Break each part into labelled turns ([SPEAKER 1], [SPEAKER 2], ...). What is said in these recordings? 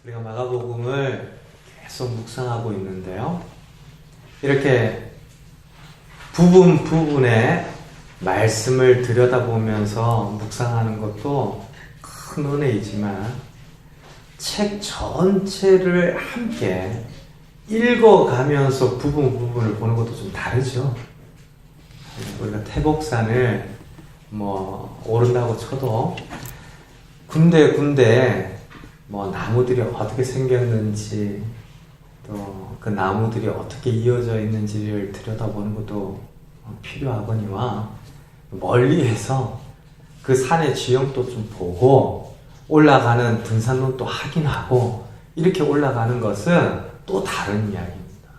[SPEAKER 1] 우리가 마가복음을 계속 묵상하고 있는데요. 이렇게 부분의 말씀을 들여다보면서 묵상하는 것도 큰 은혜이지만 책 전체를 함께 읽어가면서 부분을 보는 것도 좀 다르죠. 우리가 태복산을 오른다고 쳐도 군데 나무들이 어떻게 생겼는지 또 그 나무들이 어떻게 이어져 있는지를 들여다보는 것도 필요하거니와 멀리에서 그 산의 지형도 좀 보고 올라가는 등산로도 확인하고 이렇게 올라가는 것은 또 다른 이야기입니다.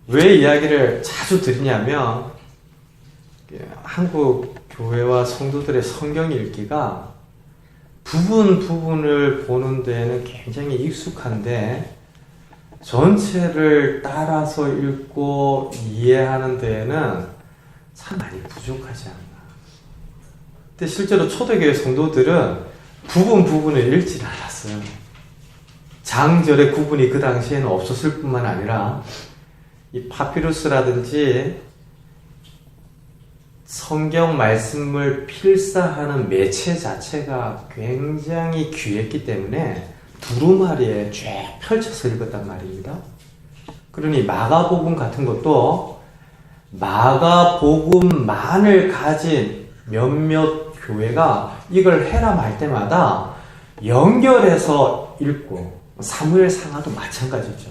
[SPEAKER 1] 왜 이야기를 자주 드리냐면 한국 교회와 성도들의 성경 읽기가 부분을 보는 데는 굉장히 익숙한데 전체를 따라서 읽고 이해하는 데에는 참 많이 부족하지 않나. 근데 실제로 초대교회 성도들은 부분을 읽지 않았어요. 장절의 구분이 그 당시에는 없었을 뿐만 아니라 이 파피루스라든지 성경 말씀을 필사하는 매체 자체가 굉장히 귀했기 때문에 두루마리에 쭉 펼쳐서 읽었단 말입니다. 그러니 마가복음 같은 것도 마가복음만을 가진 몇몇 교회가 이걸 해라 말 때마다 연결해서 읽고 사무엘상하도 마찬가지죠.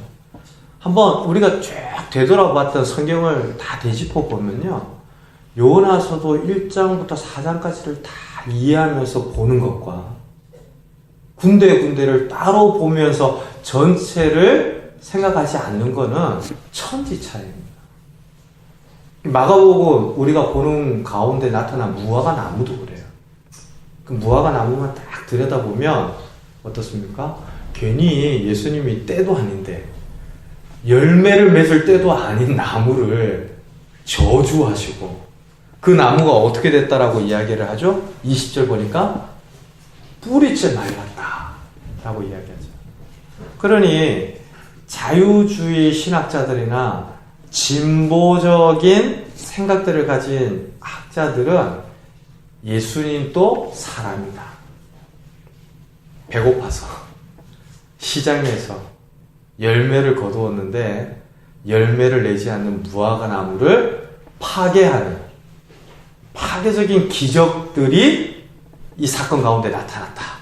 [SPEAKER 1] 한번 우리가 쭉 되돌아봤던 성경을 다 되짚어 보면요. 요나서도 1장부터 4장까지를 다 이해하면서 보는 것과 군데를 따로 보면서 전체를 생각하지 않는 것은 천지 차이입니다. 마가복음 우리가 보는 가운데 나타난 무화과 나무도 그래요. 그 무화과 나무만 딱 들여다보면 어떻습니까? 괜히 예수님이 때도 아닌데 열매를 맺을 때도 아닌 나무를 저주하시고 그 나무가 어떻게 됐다라고 이야기를 하죠? 20절 보니까 뿌리째 말랐다 라고 이야기하죠. 그러니 자유주의 신학자들이나 진보적인 생각들을 가진 학자들은 예수님도 사람이다. 배고파서 시장에서 열매를 거두었는데 열매를 내지 않는 무화과 나무를 파괴하는 파괴적인 기적들이 이 사건 가운데 나타났다.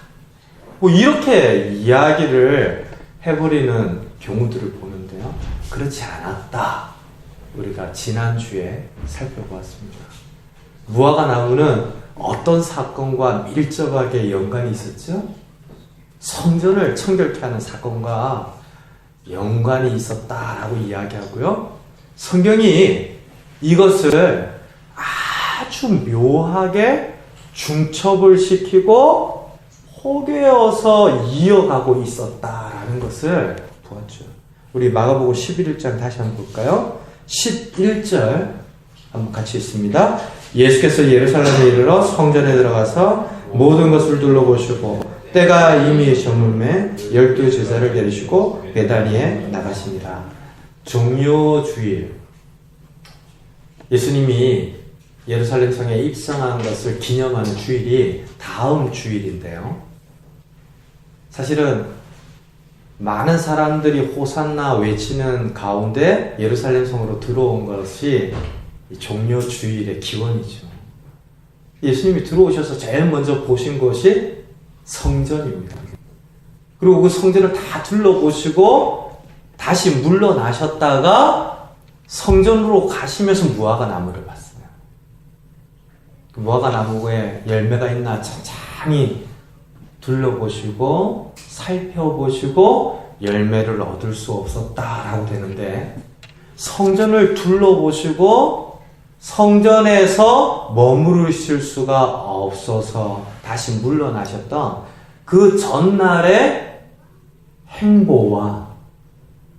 [SPEAKER 1] 이렇게 이야기를 해버리는 경우들을 보는데요. 그렇지 않았다. 우리가 지난주에 살펴보았습니다. 무화과 나무는 어떤 사건과 밀접하게 연관이 있었죠? 성전을 청결케 하는 사건과 연관이 있었다라고 이야기하고요. 성경이 이것을 아주 묘하게 중첩을 시키고 포개어서 이어가고 있었다라는 것을 보았죠. 우리 마가복음 11장 다시 한번 볼까요? 11절 한번 같이 읽습니다. 예수께서 예루살렘에 이르러 성전에 들어가서 모든 것을 둘러보시고 때가 이미 저물매 12 제자를 데리시고 베다니에 나가십니다. 종료주일 예수님이 예루살렘 성에 입성한 것을 기념하는 주일이 다음 주일인데요. 사실은 많은 사람들이 호산나 외치는 가운데 예루살렘 성으로 들어온 것이 종료 주일의 기원이죠. 예수님이 들어오셔서 제일 먼저 보신 것이 성전입니다. 그리고 그 성전을 다 둘러보시고 다시 물러나셨다가 성전으로 가시면서 무화과 나무를 봤어요. 무화과 나무에 열매가 있나 천천히 둘러보시고 살펴보시고 열매를 얻을 수 없었다라고 되는데 성전을 둘러보시고 성전에서 머무르실 수가 없어서 다시 물러나셨던 그 전날의 행보와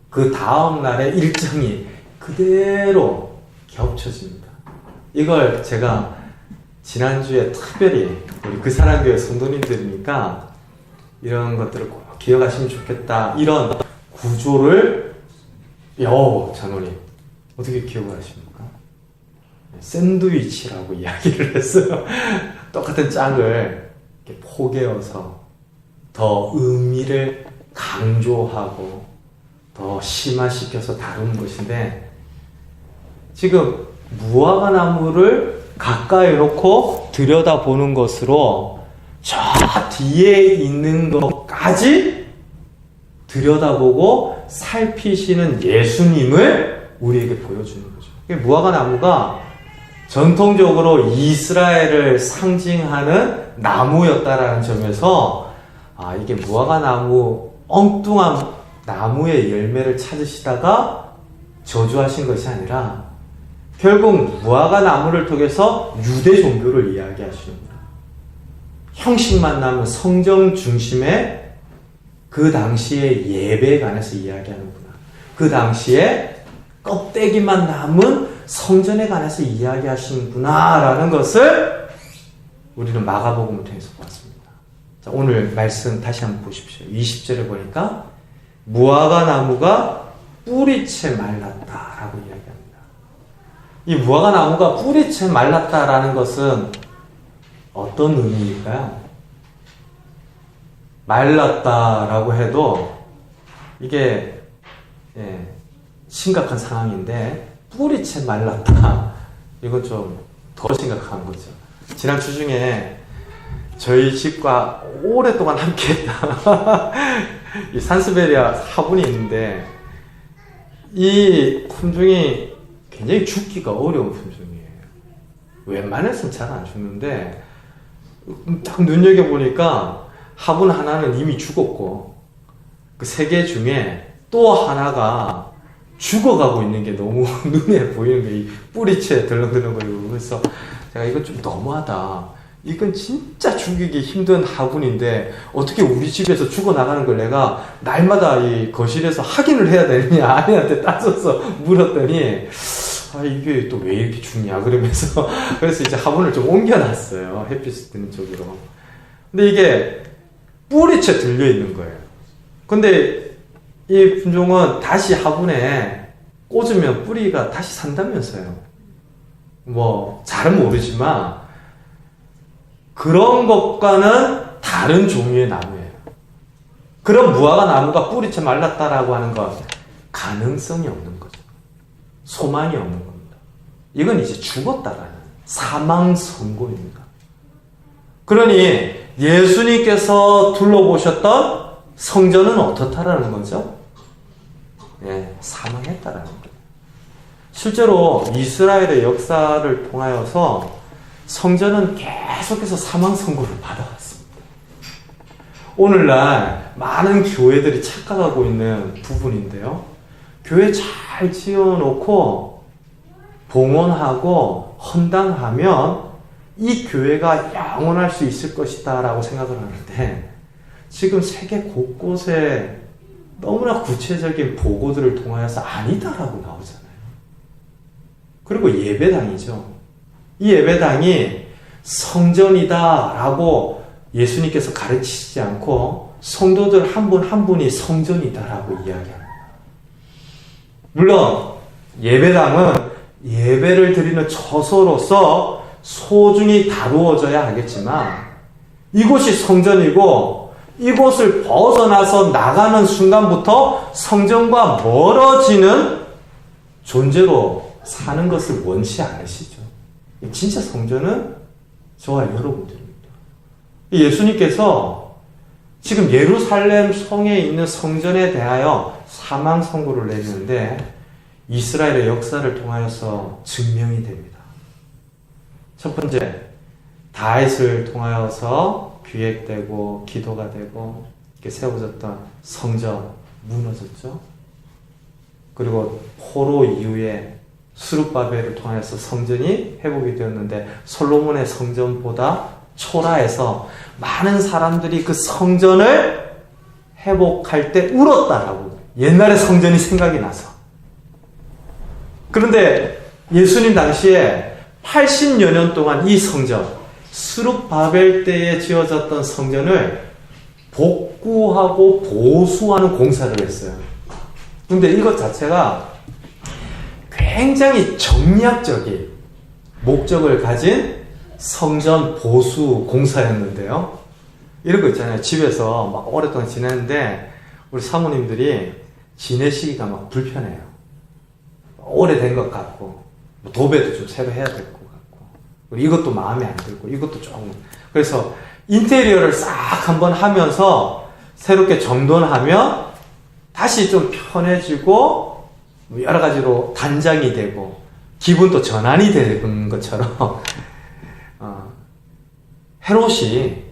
[SPEAKER 1] 그 다음 날의 일정이 그대로 겹쳐집니다. 이걸 제가 지난주에 특별히 우리 그 사람 교회 성도님들이니까 이런 것들을 꼭 기억하시면 좋겠다. 이런 구조를 장로님 어떻게 기억을 하십니까? 샌드위치라고 이야기를 했어요. 똑같은 짝을 이렇게 포개어서 더 의미를 강조하고 더 심화시켜서 다루는 것인데, 지금 무화과 나무를 가까이 놓고 들여다보는 것으로 저 뒤에 있는 것까지 들여다보고 살피시는 예수님을 우리에게 보여주는 거죠. 무화과 나무가 전통적으로 이스라엘을 상징하는 나무였다라는 점에서 이게 무화과 나무, 엉뚱한 나무의 열매를 찾으시다가 저주하신 것이 아니라 결국 무화과 나무를 통해서 유대 종교를 이야기하시는구나. 형식만 남은 성정 중심의 그 당시의 예배에 관해서 이야기하는구나. 그 당시에 껍데기만 남은 성전에 관해서 이야기하시는구나 라는 것을 우리는 마가복음을 통해서 보았습니다. 자, 오늘 말씀 다시 한번 보십시오. 20절에 보니까 무화과 나무가 뿌리채 말랐다라고 이야기합니다. 이 무화과 나무가 뿌리채 말랐다라는 것은 어떤 의미일까요? 말랐다라고 해도 이게 심각한 상황인데, 뿌리채 말랐다, 이건 좀 더 심각한 거죠. 지난 주 중에 저희 집과 오랫동안 함께했다 이 산스베리아 화분이 있는데, 이 품종이 굉장히 죽기가 어려운 품종이에요. 웬만해서는 잘 안 죽는데 딱 눈여겨보니까 화분 하나는 이미 죽었고 그 세 개 중에 또 하나가 죽어가고 있는 게 너무 눈에 보이는 거예요. 이 뿌리채 덜렁덜렁 거리고. 그래서 제가 이건 좀 너무하다. 이건 진짜 죽이기 힘든 화분인데 어떻게 우리 집에서 죽어나가는 걸 내가 날마다 이 거실에서 확인을 해야 되느냐, 아내한테 따져서 물었더니 이게 또 왜 이렇게 죽냐 그러면서 그래서 이제 화분을 좀 옮겨놨어요. 햇빛 드는 쪽으로. 근데 이게 뿌리채 들려있는 거예요. 근데 이 품종은 다시 화분에 꽂으면 뿌리가 다시 산다면서요. 뭐 잘은 모르지만 그런 것과는 다른 종류의 나무예요. 그런 무화과 나무가 뿌리채 말랐다라고 하는 건 가능성이 없는 거죠. 소망이 없는 겁니다. 이건 이제 죽었다라는 사망 선고입니다. 그러니 예수님께서 둘러보셨던 성전은 어떻다라는 거죠? 사망했다라는 거예요. 실제로 이스라엘의 역사를 통하여서 성전은 계속해서 사망 선고를 받아왔습니다. 오늘날 많은 교회들이 착각하고 있는 부분인데요. 교회 잘 지어놓고 봉헌하고 헌당하면 이 교회가 영원할 수 있을 것이다 라고 생각을 하는데, 지금 세계 곳곳에 너무나 구체적인 보고들을 통하여서 아니다라고 나오잖아요. 그리고 예배당이죠. 이 예배당이 성전이다라고 예수님께서 가르치지 않고 성도들 한 분 한 분이 성전이다라고 이야기합니다. 물론 예배당은 예배를 드리는 처소로서 소중히 다루어져야 하겠지만, 이곳이 성전이고 이곳을 벗어나서 나가는 순간부터 성전과 멀어지는 존재로 사는 것을 원치 않으시죠. 진짜 성전은 저와 여러분들입니다. 예수님께서 지금 예루살렘 성에 있는 성전에 대하여 사망 선고를 내리는데 이스라엘의 역사를 통하여서 증명이 됩니다. 첫 번째, 다윗을 통하여서 기획되고 기도가 되고 이렇게 세워졌던 성전 무너졌죠. 그리고 포로 이후에 스룹바벨을 통해서 성전이 회복이 되었는데 솔로몬의 성전보다 초라해서 많은 사람들이 그 성전을 회복할 때 울었다라고, 옛날의 성전이 생각이 나서. 그런데 예수님 당시에 80여 년 동안 이 성전, 스룹바벨 때에 지어졌던 성전을 복구하고 보수하는 공사를 했어요. 근데 이것 자체가 굉장히 정략적인 목적을 가진 성전 보수 공사였는데요. 이런 거 있잖아요. 집에서 막 오랫동안 지내는데 우리 사모님들이 지내시기가 막 불편해요. 오래된 것 같고 도배도 좀 새로 해야 될 것 같고 이것도 마음에 안 들고 이것도 조금 그래서 인테리어를 싹 한번 하면서 새롭게 정돈하면 다시 좀 편해지고 여러 가지로 단장이 되고 기분도 전환이 되는 것처럼 헤롯이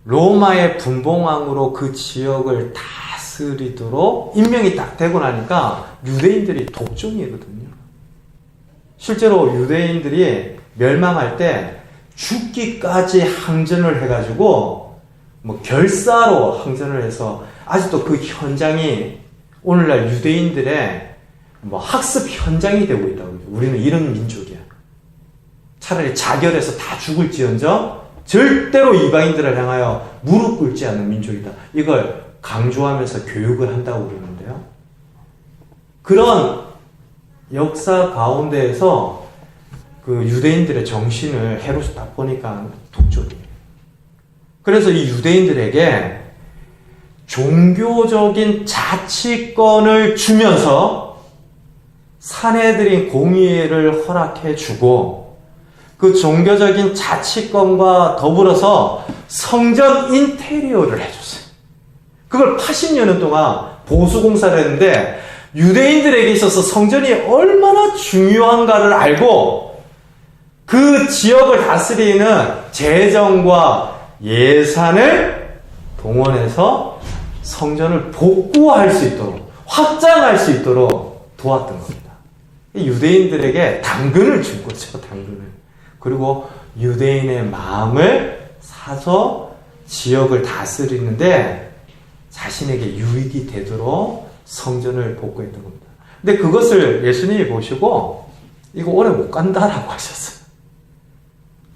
[SPEAKER 1] 로마의 분봉왕으로 그 지역을 다스리도록 임명이 딱 되고 나니까 유대인들이 독종이거든요. 실제로 유대인들이 멸망할 때 죽기까지 항전을 해가지고 뭐 결사로 항전을 해서 아직도 그 현장이 오늘날 유대인들의 뭐 학습 현장이 되고 있다고. 우리는 이런 민족이야. 차라리 자결해서 다 죽을지언정 절대로 이방인들을 향하여 무릎 꿇지 않는 민족이다. 이걸 강조하면서 교육을 한다고 그러는데요. 그런 역사 가운데에서 그 유대인들의 정신을 헤롯이 딱 보니까 독촉이에요. 그래서 이 유대인들에게 종교적인 자치권을 주면서 사내들인 공의회를 허락해 주고 그 종교적인 자치권과 더불어서 성전 인테리어를 해줬어요. 그걸 80년 동안 보수공사를 했는데 유대인들에게 있어서 성전이 얼마나 중요한가를 알고 그 지역을 다스리는 재정과 예산을 동원해서 성전을 복구할 수 있도록 확장할 수 있도록 도왔던 겁니다. 유대인들에게 당근을 준 거죠. 당근을. 그리고 유대인의 마음을 사서 지역을 다스리는데 자신에게 유익이 되도록 성전을 복구했던 겁니다. 근데 그것을 예수님이 보시고 이거 오래 못 간다라고 하셨어요.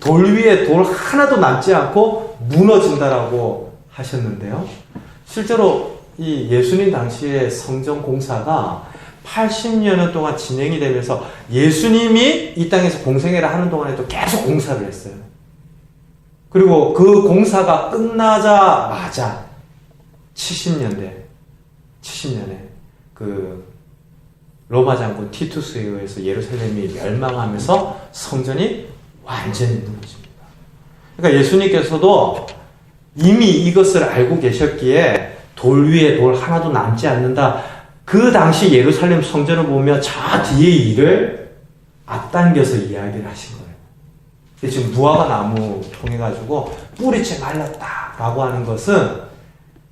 [SPEAKER 1] 돌 위에 돌 하나도 남지 않고 무너진다라고 하셨는데요. 실제로 이 예수님 당시의 성전 공사가 80년 동안 진행이 되면서 예수님이 이 땅에서 공생애를 하는 동안에도 계속 공사를 했어요. 그리고 그 공사가 끝나자마자 70년에 그 로마 장군 티투스에 의해서 예루살렘이 멸망하면서 성전이 완전히 무너집니다. 그러니까 예수님께서도 이미 이것을 알고 계셨기에 돌 위에 돌 하나도 남지 않는다. 그 당시 예루살렘 성전을 보면 저 뒤의 일을 앞당겨서 이야기를 하신 거예요. 지금 무화과 나무 통해가지고 뿌리채 말랐다라고 하는 것은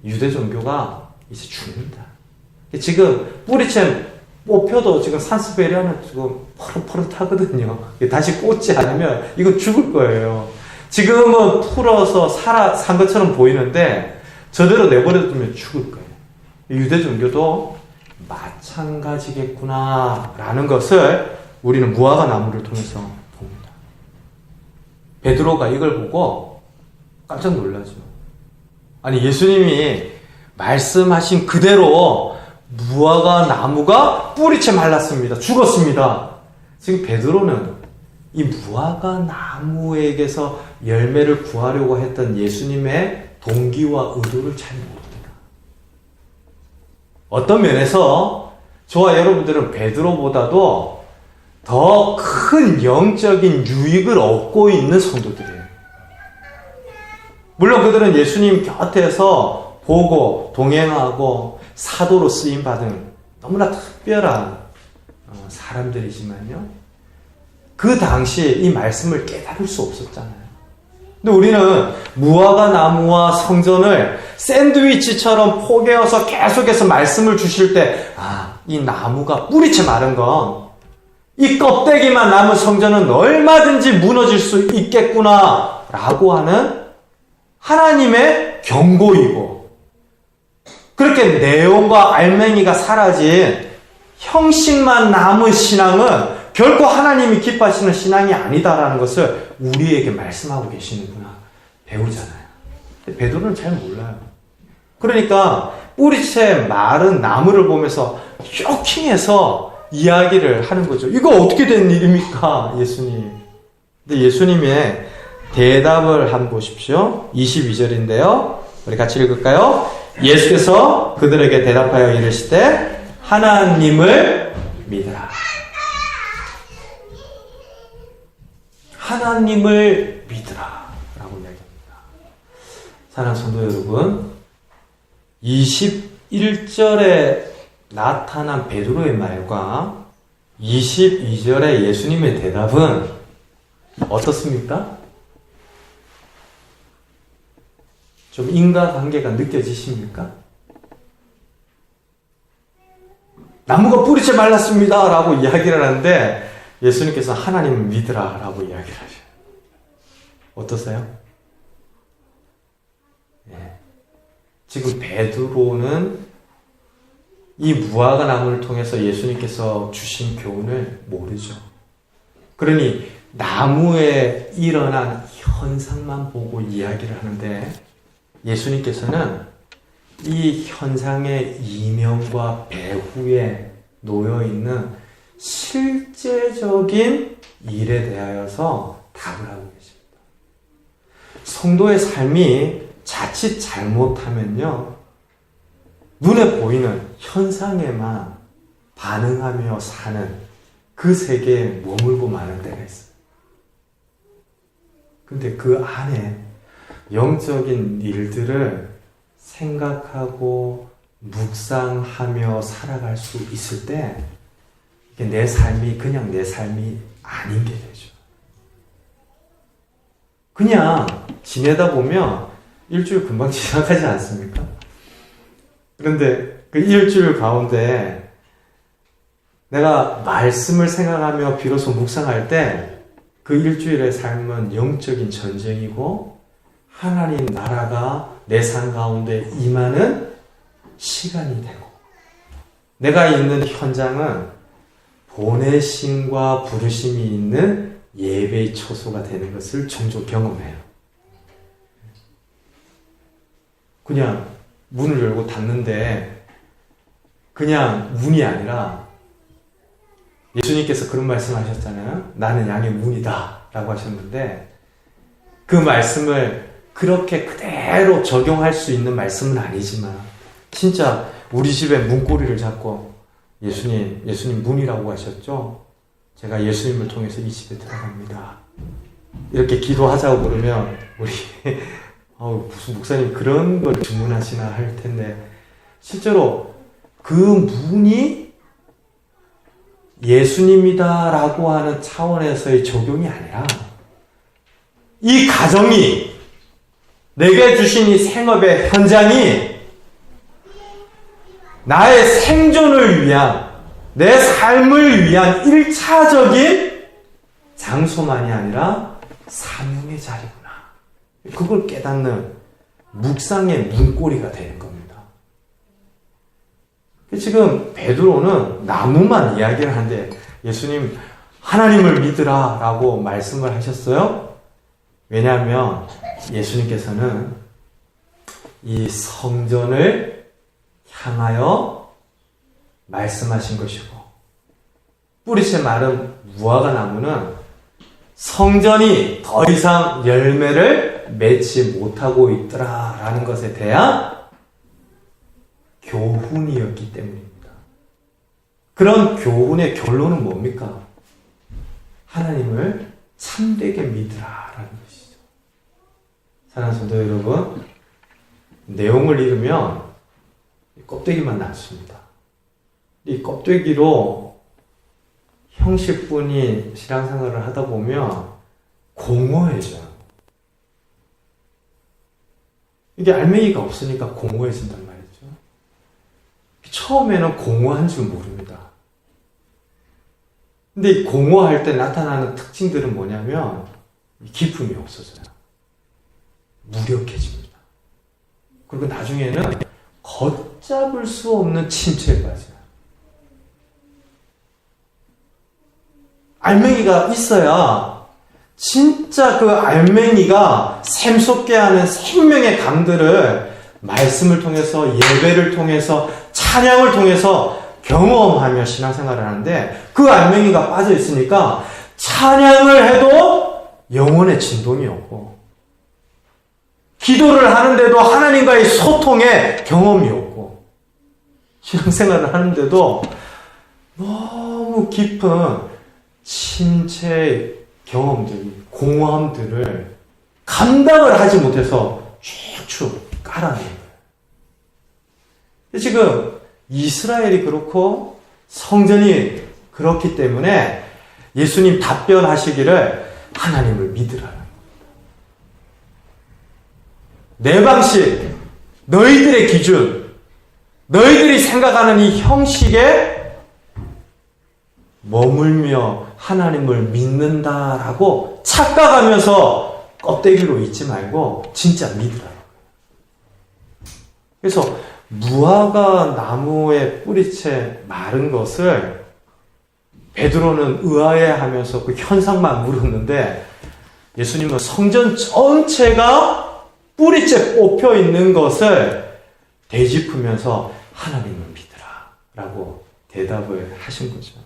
[SPEAKER 1] 유대 종교가 이제 죽는다. 지금 뿌리채 뽑혀도 지금 산스베리아는 지금 퍼릇퍼릇하거든요. 다시 꽂지 않으면 이거 죽을 거예요. 지금은 풀어서 산 것처럼 보이는데 저대로 내버려두면 죽을 거예요. 유대 종교도 마찬가지겠구나라는 것을 우리는 무화과 나무를 통해서 봅니다. 베드로가 이걸 보고 깜짝 놀라죠. 아니 예수님이 말씀하신 그대로 무화과 나무가 뿌리채 말랐습니다. 죽었습니다. 지금 베드로는 이 무화과 나무에게서 열매를 구하려고 했던 예수님의 동기와 의도를 잘 모릅니다. 어떤 면에서 저와 여러분들은 베드로보다도 더 큰 영적인 유익을 얻고 있는 성도들이에요. 물론 그들은 예수님 곁에서 보고 동행하고 사도로 쓰임받은 너무나 특별한 사람들이지만요. 그 당시에 이 말씀을 깨달을 수 없었잖아요. 근데 우리는 무화과 나무와 성전을 샌드위치처럼 포개어서 계속해서 말씀을 주실 때, 이 나무가 뿌리채 마른 건 이 껍데기만 남은 성전은 얼마든지 무너질 수 있겠구나 라고 하는 하나님의 경고이고, 그렇게 내용과 알맹이가 사라진 형식만 남은 신앙은 결코 하나님이 기뻐하시는 신앙이 아니다라는 것을 우리에게 말씀하고 계시는구나 배우잖아요. 근데 베드로는 잘 몰라요. 그러니까 뿌리채 마른 나무를 보면서 쇼킹해서 이야기를 하는 거죠. 이거 어떻게 된 일입니까? 예수님. 근데 예수님의 대답을 한번 보십시오. 22절인데요. 우리 같이 읽을까요? 예수께서 그들에게 대답하여 이르시되 하나님을 믿으라. 하나님을 믿으라 라고 이야기합니다. 사랑하는 성도 여러분, 21절에 나타난 베드로의 말과 22절의 예수님의 대답은 어떻습니까? 좀 인과관계가 느껴지십니까? 나무가 뿌리채 말랐습니다 라고 이야기를 하는데 예수님께서 하나님을 믿으라 라고 이야기를 하셔요. 어떠세요? 네. 지금 베드로는 이 무화과 나무를 통해서 예수님께서 주신 교훈을 모르죠. 그러니 나무에 일어난 현상만 보고 이야기를 하는데 예수님께서는 이 현상의 이면과 배후에 놓여있는 실제적인 일에 대하여서 답을 하고 계십니다. 성도의 삶이 자칫 잘못하면요, 눈에 보이는 현상에만 반응하며 사는 그 세계에 머물고 마는 때가 있어요. 근데 그 안에 영적인 일들을 생각하고 묵상하며 살아갈 수 있을 때 내 삶이 그냥 내 삶이 아닌 게 되죠. 그냥 지내다 보면 일주일 금방 지나가지 않습니까? 그런데 그 일주일 가운데 내가 말씀을 생각하며 비로소 묵상할 때 그 일주일의 삶은 영적인 전쟁이고 하나님 나라가 내 삶 가운데 임하는 시간이 되고 내가 있는 현장은 보내심과 부르심이 있는 예배의 처소가 되는 것을 종종 경험해요. 그냥 문을 열고 닫는데 그냥 문이 아니라 예수님께서 그런 말씀하셨잖아요. 나는 양의 문이다 라고 하셨는데 그 말씀을 그렇게 그대로 적용할 수 있는 말씀은 아니지만 진짜 우리 집에 문고리를 잡고 예수님 문이라고 하셨죠? 제가 예수님을 통해서 이 집에 들어갑니다. 이렇게 기도하자고 그러면 우리 무슨 목사님 그런 걸 주문하시나 할 텐데 실제로 그 문이 예수님이다라고 하는 차원에서의 적용이 아니라 이 가정이 내게 주신 이 생업의 현장이 나의 생존을 위한 내 삶을 위한 1차적인 장소만이 아니라 사명의 자리구나. 그걸 깨닫는 묵상의 문고리가 되는 겁니다. 지금 베드로는 나무만 이야기를 하는데 예수님 하나님을 믿으라 라고 말씀을 하셨어요. 왜냐하면 예수님께서는 이 성전을 향하여 말씀하신 것이고 뿌리채 마른 무화과 나무는 성전이 더 이상 열매를 맺지 못하고 있더라라는 것에 대한 교훈이었기 때문입니다. 그런 교훈의 결론은 뭡니까? 하나님을 참되게 믿으라라는 것이죠. 사랑하는 성도 여러분, 내용을 잃으면 껍데기만 남습니다. 이 껍데기로 형식분이 신앙생활을 하다 보면 공허해져요. 이게 알맹이가 없으니까 공허해진단 말이죠. 처음에는 공허한 줄 모릅니다. 근데 이 공허할 때 나타나는 특징들은 뭐냐면 기품이 없어져요. 무력해집니다. 그리고 나중에는 걷잡을 수 없는 침체에 빠져요. 알맹이가 있어야 진짜 그 알맹이가 샘솟게 하는 생명의 강들을 말씀을 통해서, 예배를 통해서, 찬양을 통해서 경험하며 신앙생활을 하는데, 그 알맹이가 빠져 있으니까 찬양을 해도 영혼의 진동이 없고, 기도를 하는데도 하나님과의 소통의 경험이 없고, 신앙생활을 하는데도 너무 깊은 신체의 경험들이, 공허함들을 감당을 하지 못해서 쭉쭉 깔아내는 거예요. 지금 이스라엘이 그렇고 성전이 그렇기 때문에 예수님 답변하시기를 하나님을 믿으라는 겁니다. 내 방식, 너희들의 기준, 너희들이 생각하는 이 형식에 머물며 하나님을 믿는다라고 착각하면서 껍데기로 있지 말고 진짜 믿으라는 거예요. 그래서 무화과 나무의 뿌리채 마른 것을 베드로는 의아해하면서 그 현상만 물었는데, 예수님은 성전 전체가 뿌리채 뽑혀 있는 것을 되짚으면서 하나님을 믿으라 라고 대답을 하신 거죠.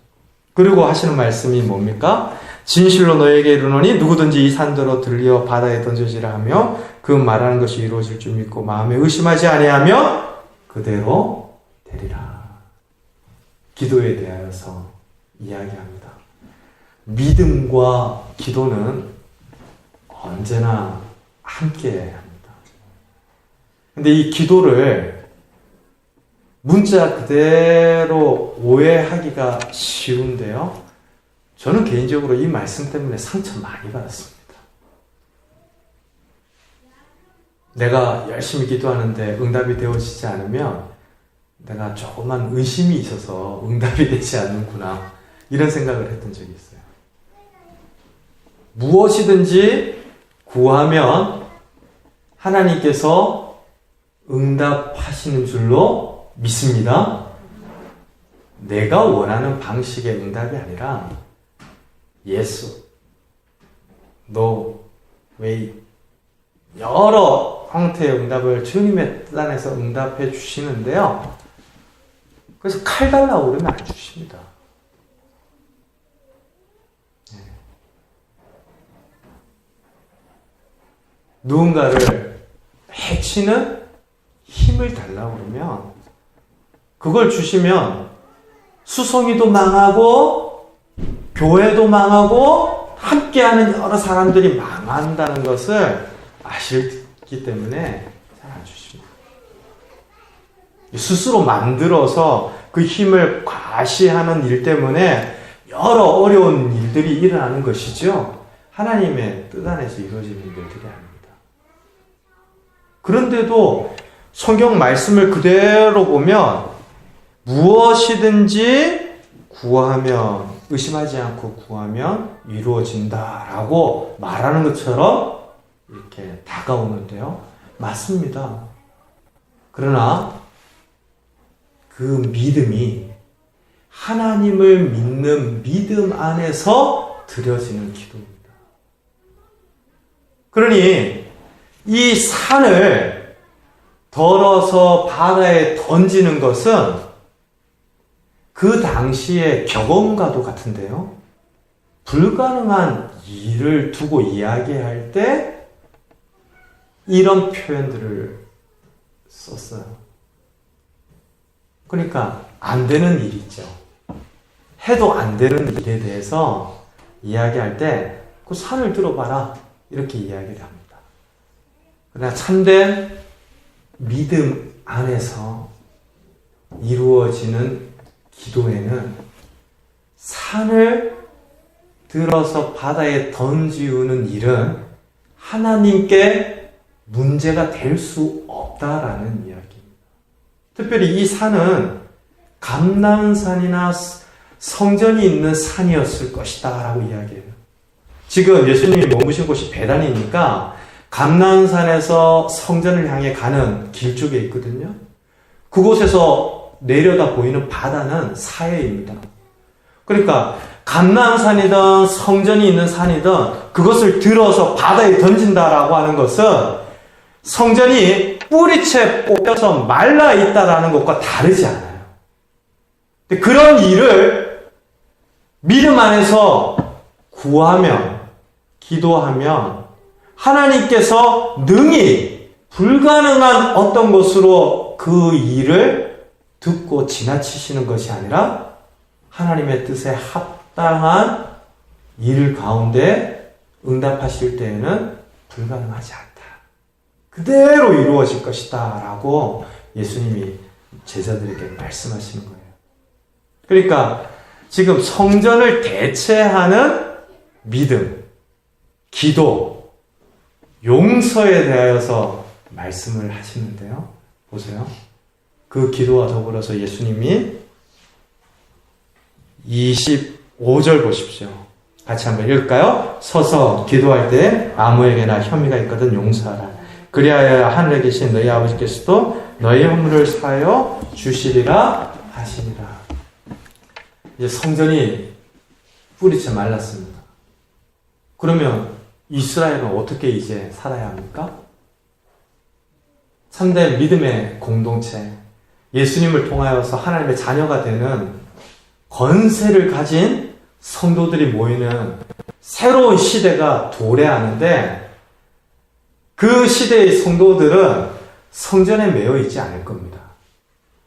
[SPEAKER 1] 그리고 하시는 말씀이 뭡니까? 진실로 너에게 이르노니 누구든지 이 산더러 들려 바다에 던져지라 하며 그 말하는 것이 이루어질 줄 믿고 마음에 의심하지 아니하며 그대로 되리라. 기도에 대하여서 이야기합니다. 믿음과 기도는 언제나 함께 합니다. 근데 이 기도를 문자 그대로 오해하기가 쉬운데요. 저는 개인적으로 이 말씀 때문에 상처 많이 받았습니다. 내가 열심히 기도하는데 응답이 되어지지 않으면 내가 조금만 의심이 있어서 응답이 되지 않는구나, 이런 생각을 했던 적이 있어요. 무엇이든지 구하면 하나님께서 응답하시는 줄로 믿습니다. 내가 원하는 방식의 응답이 아니라 yes, no, wait, 여러 형태의 응답을 주님의 뜻 안에서 응답해 주시는데요. 그래서 칼 달라고 그러면 안 주십니다. 누군가를 해치는 힘을 달라고 그러면, 그걸 주시면 수송이도 망하고 교회도 망하고 함께하는 여러 사람들이 망한다는 것을 아시기 때문에 잘 안 주십니다. 스스로 만들어서 그 힘을 과시하는 일 때문에 여러 어려운 일들이 일어나는 것이죠. 하나님의 뜻 안에서 이루어지는 일들이 아닙니다. 그런데도 성경 말씀을 그대로 보면 무엇이든지 구하면, 의심하지 않고 구하면 이루어진다라고 말하는 것처럼 이렇게 다가오는데요. 맞습니다. 그러나 그 믿음이 하나님을 믿는 믿음 안에서 드려지는 기도입니다. 그러니 이 산을 덜어서 바다에 던지는 것은 그 당시의 경험과도 같은데요. 불가능한 일을 두고 이야기할 때 이런 표현들을 썼어요. 그러니까 안 되는 일이 있죠. 해도 안 되는 일에 대해서 이야기할 때 그 산을 들어봐라, 이렇게 이야기를 합니다. 그러나 참된 믿음 안에서 이루어지는 기도에는 산을 들어서 바다에 던지우는 일은 하나님께 문제가 될 수 없다라는 이야기입니다. 특별히 이 산은 감람산이나 성전이 있는 산이었을 것이다 라고 이야기해요. 지금 예수님이 머무신 곳이 베단이니까 감람산에서 성전을 향해 가는 길 쪽에 있거든요. 그곳에서 내려다 보이는 바다는 사해입니다. 그러니까 감람산이든 성전이 있는 산이든 그것을 들어서 바다에 던진다라고 하는 것은 성전이 뿌리채 뽑혀서 말라 있다라는 것과 다르지 않아요. 근데 그런 일을 믿음 안에서 구하면, 기도하면 하나님께서 능히 불가능한 어떤 것으로 그 일을 듣고 지나치시는 것이 아니라 하나님의 뜻에 합당한 일 가운데 응답하실 때에는 불가능하지 않다. 그대로 이루어질 것이다 라고 예수님이 제자들에게 말씀하시는 거예요. 그러니까 지금 성전을 대체하는 믿음, 기도, 용서에 대하여서 말씀을 하시는데요. 보세요. 그 기도와 더불어서 예수님이 25절 보십시오. 같이 한번 읽을까요? 서서 기도할 때 아무에게나 혐의가 있거든 용서하라. 그리하여 하늘에 계신 너희 아버지께서도 너희 허물을 사하여 주시리라 하시니라. 이제 성전이 뿌리채 말랐습니다. 그러면 이스라엘은 어떻게 이제 살아야 합니까? 참된 믿음의 공동체, 예수님을 통하여서 하나님의 자녀가 되는 권세를 가진 성도들이 모이는 새로운 시대가 도래하는데 그 시대의 성도들은 성전에 매여 있지 않을 겁니다.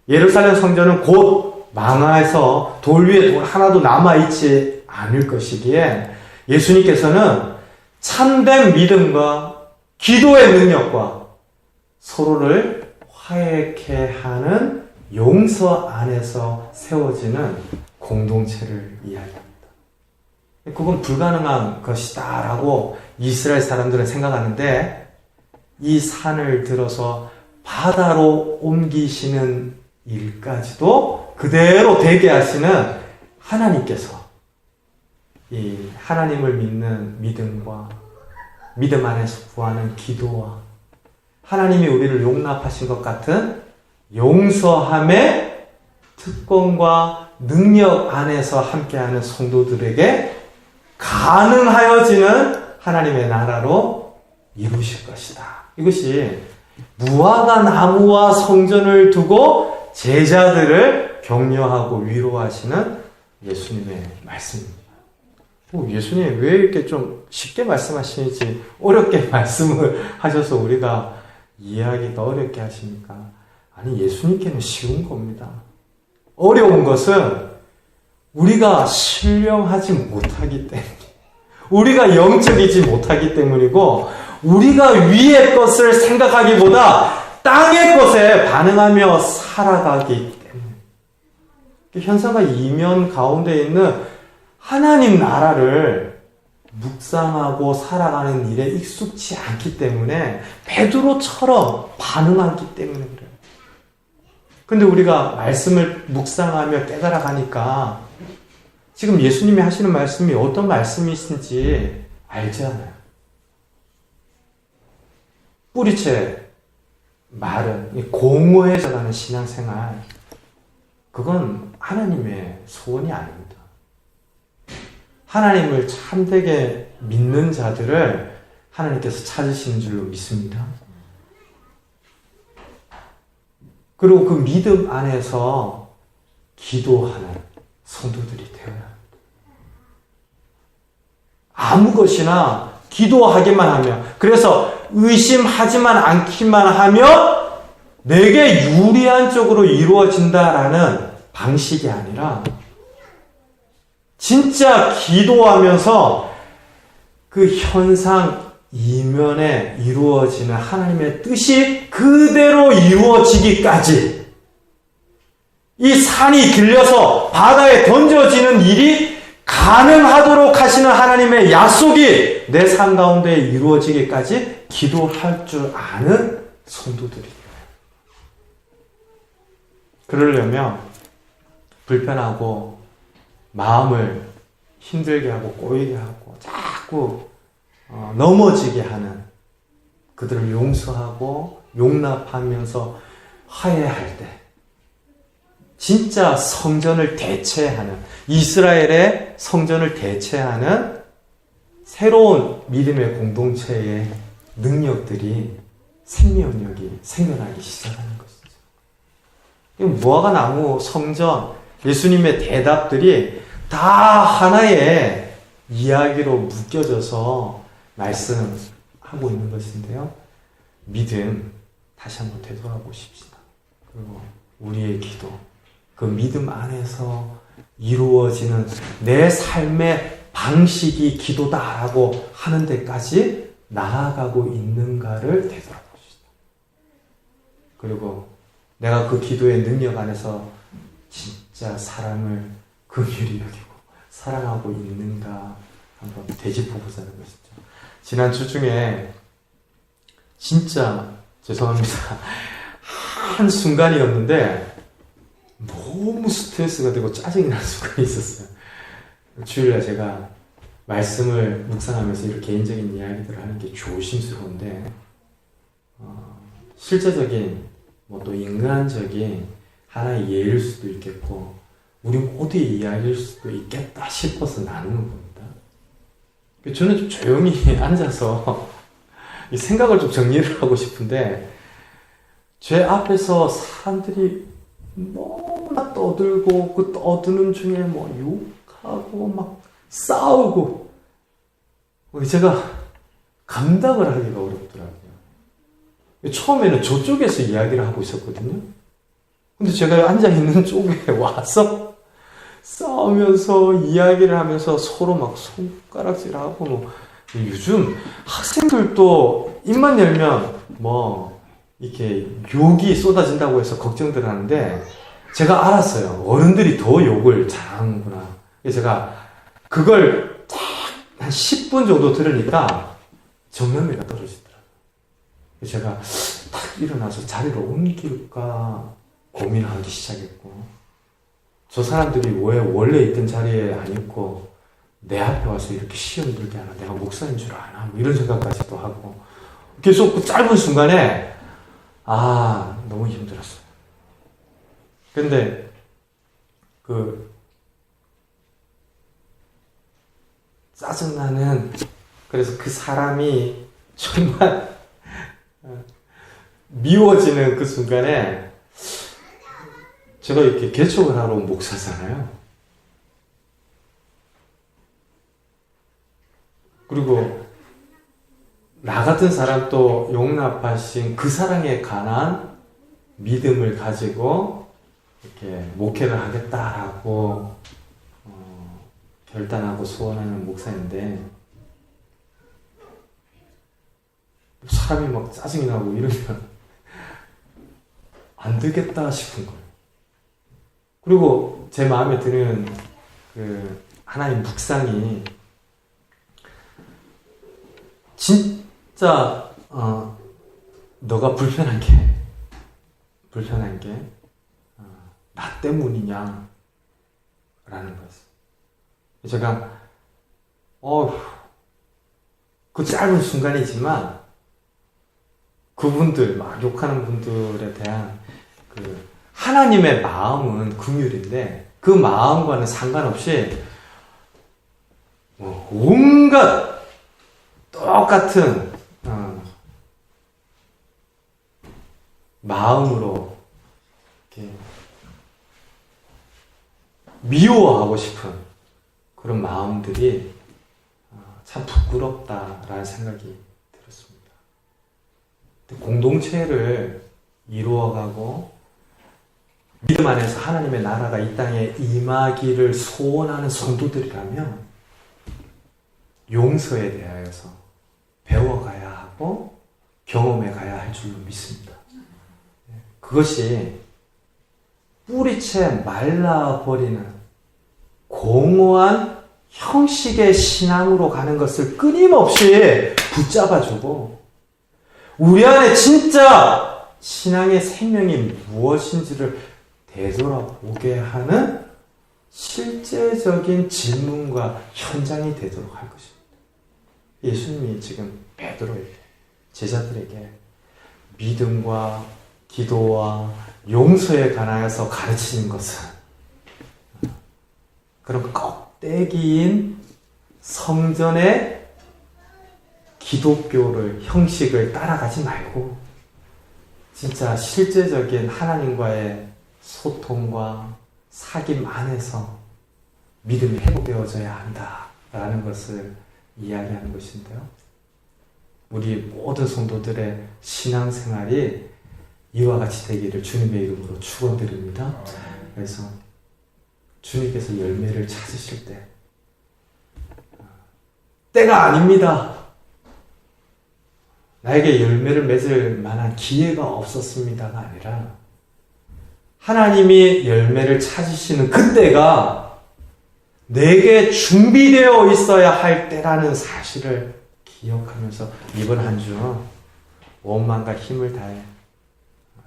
[SPEAKER 1] 예루살렘 성전은 곧 망해서 돌 위에 돌 하나도 남아있지 않을 것이기에 예수님께서는 참된 믿음과 기도의 능력과 서로를 화해케 하는 용서 안에서 세워지는 공동체를 이야기합니다. 그건 불가능한 것이다 라고 이스라엘 사람들은 생각하는데 이 산을 들어서 바다로 옮기시는 일까지도 그대로 되게 하시는 하나님께서 이 하나님을 믿는 믿음과 믿음 안에서 구하는 기도와 하나님이 우리를 용납하신 것 같은 용서함의 특권과 능력 안에서 함께하는 성도들에게 가능하여지는 하나님의 나라로 이루실 것이다. 이것이 무화과 나무와 성전을 두고 제자들을 격려하고 위로하시는 예수님의 말씀입니다. 예수님 왜 이렇게 좀 쉽게 말씀하시는지 어렵게 말씀을 하셔서 우리가 이해하기가 어렵게 하십니까? 아니, 예수님께는 쉬운 겁니다. 어려운 것은 우리가 신령하지 못하기 때문에, 우리가 영적이지 못하기 때문이고, 우리가 위의 것을 생각하기보다 땅의 것에 반응하며 살아가기 때문에. 현상과 이면 가운데 있는 하나님 나라를 묵상하고 살아가는 일에 익숙치 않기 때문에 베드로처럼 반응하기 때문에 그래요. 근데 우리가 말씀을 묵상하며 깨달아 가니까 지금 예수님이 하시는 말씀이 어떤 말씀이신지 알지 않아요. 뿌리채 말은 공허해져가는 신앙생활, 그건 하나님의 소원이 아닙니다. 하나님을 참되게 믿는 자들을 하나님께서 찾으시는 줄로 믿습니다. 그리고 그 믿음 안에서 기도하는 성도들이 되어야 합니다. 아무 것이나 기도하기만 하면, 그래서 의심하지만 않기만 하면 내게 유리한 쪽으로 이루어진다라는 방식이 아니라 진짜 기도하면서 그 현상 이면에 이루어지는 하나님의 뜻이 그대로 이루어지기까지 이 산이 들려서 바다에 던져지는 일이 가능하도록 하시는 하나님의 약속이 내 삶 가운데 이루어지기까지 기도할 줄 아는 성도들이에요. 그러려면 불편하고 마음을 힘들게 하고 꼬이게 하고 자꾸 넘어지게 하는 그들을 용서하고 용납하면서 화해할 때 진짜 성전을 대체하는, 이스라엘의 성전을 대체하는 새로운 믿음의 공동체의 능력들이, 생명력이 생겨나기 시작하는 것이죠. 무화과 나무, 성전, 예수님의 대답들이 다 하나의 이야기로 묶여져서 말씀하고 있는 것인데요. 믿음, 다시 한번 되돌아보십시다. 그리고 우리의 기도, 그 믿음 안에서 이루어지는 내 삶의 방식이 기도다라고 하는 데까지 나아가고 있는가를 되돌아봅시다. 그리고 내가 그 기도의 능력 안에서 진짜 사람을 긍휼히 여기고 사랑하고 있는가 한번 되짚어보자는 것이죠. 지난 주 중에 진짜 죄송합니다. 한 순간이었는데 너무 스트레스가 되고 짜증이 나는 순간이 있었어요. 주일날 제가 말씀을 묵상하면서 이렇게 개인적인 이야기들을 하는 게 조심스러운데 실제적인 또 인간적인 하나의 예일 수도 있겠고 우리 모두의 이야기일 수도 있겠다 싶어서 나누는 겁니다. 저는 좀 조용히 앉아서 이 생각을 좀 정리를 하고 싶은데 제 앞에서 사람들이 너무나 떠들고 그 떠드는 중에 욕하고 막 싸우고 제가 감당을 하기가 어렵더라고요. 처음에는 저쪽에서 이야기를 하고 있었거든요. 근데 제가 앉아있는 쪽에 와서 싸우면서 이야기를 하면서 서로 막 손가락질하고 요즘 학생들도 입만 열면 이렇게 욕이 쏟아진다고 해서 걱정들 하는데 제가 알았어요. 어른들이 더 욕을 잘하는구나. 그래서 제가 그걸 딱 한 10분 정도 들으니까 정면미가 떨어지더라고요. 그래서 제가 딱 일어나서 자리를 옮길까 고민하기 시작했고 저 사람들이 왜 원래 있던 자리에 안 있고 내 앞에 와서 이렇게 시험 들게 하나, 내가 목사인 줄 아나, 이런 생각까지도 하고 계속 그 짧은 순간에 너무 힘들었어요. 근데 짜증나는, 그래서 그 사람이 정말 미워지는 그 순간에 제가 이렇게 개척을 하러 온 목사잖아요. 그리고 나 같은 사람도 용납하신 그 사랑에 관한 믿음을 가지고 이렇게 목회를 하겠다라고 결단하고 소원하는 목사인데 사람이 막 짜증이 나고 이러면 안 되겠다 싶은 거예요. 그리고 제 마음에 드는 하나의 묵상이 진짜 너가 불편한 게 나 때문이냐 라는 거였어요. 제가 그 짧은 순간이지만 그분들 막 욕하는 분들에 대한 하나님의 마음은 긍휼인데 그 마음과는 상관없이 온갖 똑같은 마음으로 이렇게 미워하고 싶은 그런 마음들이 참 부끄럽다라는 생각이 들었습니다. 공동체를 이루어가고 믿음 안에서 하나님의 나라가 이 땅에 임하기를 소원하는 성도들이라면 용서에 대하여서 배워가야 하고 경험해 가야 할 줄로 믿습니다. 그것이 뿌리채 말라버리는 공허한 형식의 신앙으로 가는 것을 끊임없이 붙잡아주고 우리 안에 진짜 신앙의 생명이 무엇인지를 되돌아보게 하는 실제적인 질문과 현장이 되도록 할 것입니다. 예수님이 지금 베드로에게, 제자들에게 믿음과 기도와 용서에 관하여서 가르치는 것은 그런 껍데기인 성전의 기독교를, 형식을 따라가지 말고 진짜 실제적인 하나님과의 소통과 사귐 안에서 믿음이 회복되어져야 한다라는 것을 이야기하는 것인데요. 우리 모든 성도들의 신앙생활이 이와 같이 되기를 주님의 이름으로 축원드립니다. 그래서 주님께서 열매를 찾으실 때 때가 아닙니다. 나에게 열매를 맺을 만한 기회가 없었습니다가 아니라 하나님이 열매를 찾으시는 그때가 내게 준비되어 있어야 할 때라는 사실을 기억하면서 이번 한 주 원망과 힘을 다해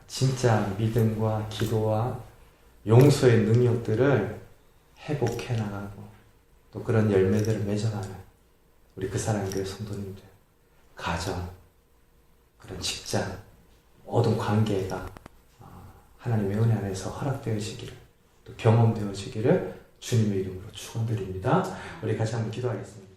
[SPEAKER 1] 진짜 믿음과 기도와 용서의 능력들을 회복해 나가고 또 그런 열매들을 맺어가는 우리 그 사랑 교회 성도님들, 가정, 그런 직장, 모든 관계가 하나님의 은혜 안에서 허락되어지기를 또 경험되어지기를 주님의 이름으로 축원드립니다. 우리 같이 한번 기도하겠습니다.